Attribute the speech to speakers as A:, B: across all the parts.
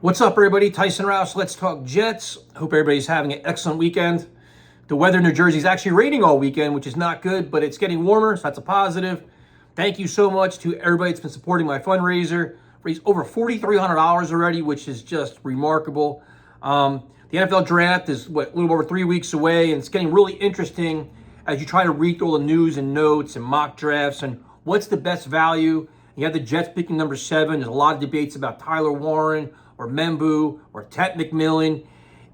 A: What's up, everybody? Tyson Rouse. Let's talk Jets. Hope everybody's having an excellent weekend. The weather in New Jersey is actually raining all weekend, which is not good, but it's getting warmer, so that's a positive. Thank you so much to everybody that's been supporting my fundraiser. Raised over $4,300 already, which is just remarkable. The NFL draft is, a little over 3 weeks away, and it's getting really interesting as you try to read through all the news and notes and mock drafts and what's the best value. You have the Jets picking number 7. There's a lot of debates about Tyler Warren or Membu or Ted McMillan.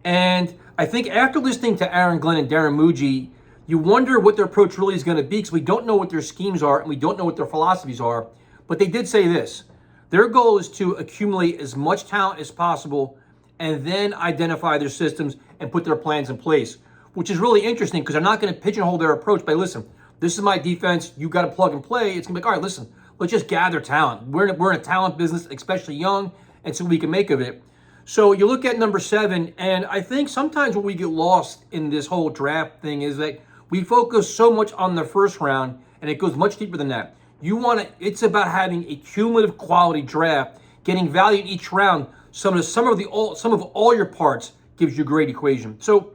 A: And I think after listening to Aaron Glenn and Darren Muji, you wonder what their approach really is going to be, because we don't know what their schemes are and we don't know what their philosophies are. But they did say this. Their goal is to accumulate as much talent as possible and then identify their systems and put their plans in place, which is really interesting because they're not going to pigeonhole their approach by, listen, this is my defense, you got to plug and play. It's going to be like, all right, listen, let's just gather talent. We're in a talent business, especially young, and so we can make of it. So you look at number 7, and I think sometimes what we get lost in this whole draft thing is that we focus so much on the first round, and it goes much deeper than that. It's about having a cumulative quality draft, getting value in each round. Some of all your parts gives you a great equation. So,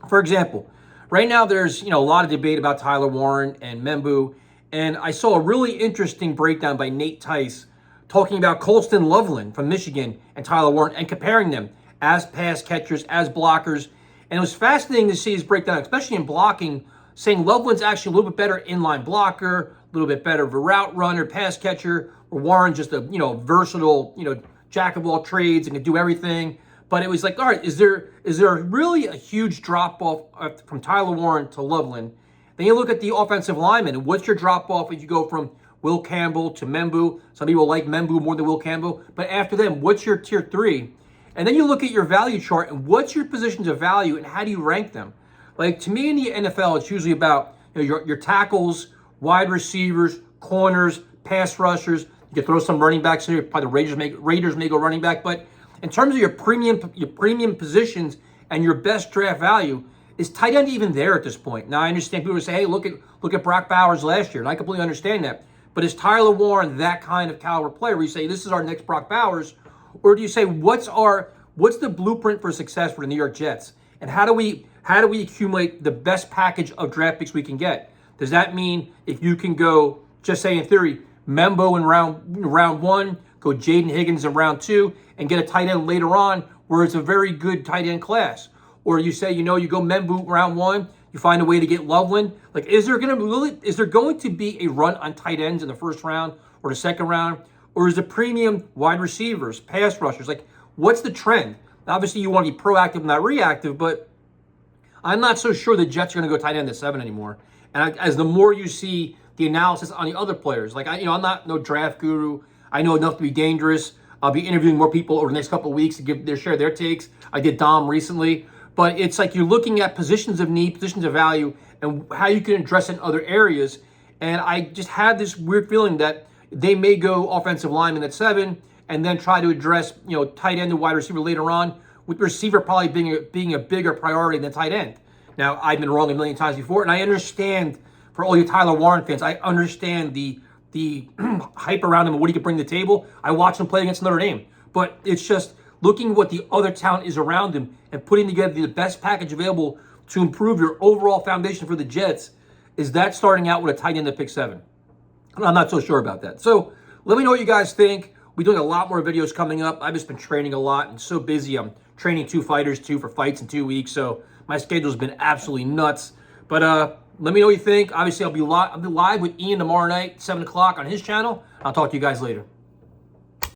A: for example, right now there's a lot of debate about Tyler Warren and Membu, and I saw a really interesting breakdown by Nate Tice talking about Colston Loveland from Michigan and Tyler Warren and comparing them as pass catchers, as blockers. And it was fascinating to see his breakdown, especially in blocking, saying Loveland's actually a little bit better inline blocker, a little bit better of a route runner, pass catcher, or Warren just a versatile, jack of all trades and can do everything. But it was like, all right, is there really a huge drop off from Tyler Warren to Loveland? Then you look at the offensive lineman, and what's your drop off if you go from Will Campbell to Membu? Some people like Membu more than Will Campbell. But after them, what's your tier 3? And then you look at your value chart and what's your positions of value and how do you rank them? Like, to me in the NFL, it's usually about your tackles, wide receivers, corners, pass rushers. You can throw some running backs in here. Probably the Raiders may go running back. But in terms of your premium positions and your best draft value, is tight end even there at this point? Now, I understand people say, hey, look at Brock Bowers last year, and I completely understand that. But is Tyler Warren that kind of caliber player where you say, this is our next Brock Bowers? Or do you say, what's the blueprint for success for the New York Jets? And how do we accumulate the best package of draft picks we can get? Does that mean if you can go, just say in theory, Membo in round 1, go Jaden Higgins in round 2, and get a tight end later on where it's a very good tight end class? Or you say, you go Membu round 1, you find a way to get Loveland. Like, is there going to be a run on tight ends in the first round or the second round? Or is it premium wide receivers, pass rushers? Like, what's the trend? Obviously, you want to be proactive, not reactive, but I'm not so sure the Jets are going to go tight end at 7 anymore. And as the more you see the analysis on the other players, like, I'm not no draft guru. I know enough to be dangerous. I'll be interviewing more people over the next couple of weeks to share their takes. I did Dom recently. But it's like you're looking at positions of need, positions of value, and how you can address in other areas. And I just had this weird feeling that they may go offensive lineman at 7 and then try to address, tight end and wide receiver later on, with receiver probably being a bigger priority than tight end. Now, I've been wrong a million times before, and I understand, for all you Tyler Warren fans, I understand the hype around him and what he could bring to the table. I watched him play against Notre Dame. But it's just looking at what the other talent is around him and putting together the best package available to improve your overall foundation for the Jets. Is that starting out with a tight end at pick 7? I'm not so sure about that. So let me know what you guys think. We're doing a lot more videos coming up. I've just been training a lot and so busy. I'm training 2 fighters, 2 for fights in 2 weeks. So my schedule's been absolutely nuts. But let me know what you think. Obviously, I'll be live with Ian tomorrow night, 7 o'clock on his channel. I'll talk to you guys later.